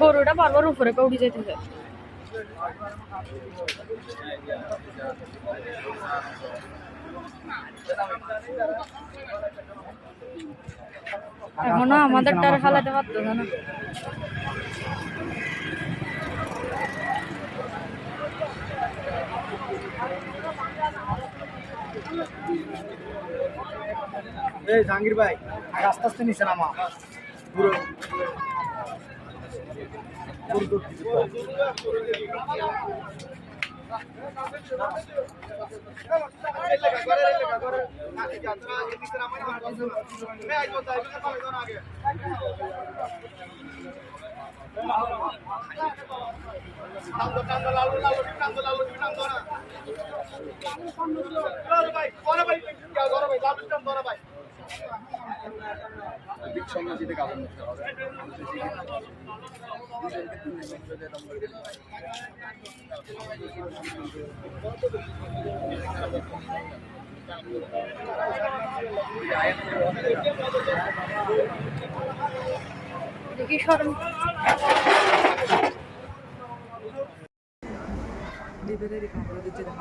গরুটা বারবার উপরে উঠে যেতেছে। এখনো আমাদের টার হালাতে পারতেছে না। এই জাহাঙ্গীর ভাই আস্তে আস্তে নিচে নামা পুরো সন্ন্যাসীতে কাজ করতে হবে দেখি সরম Liberi compro di te da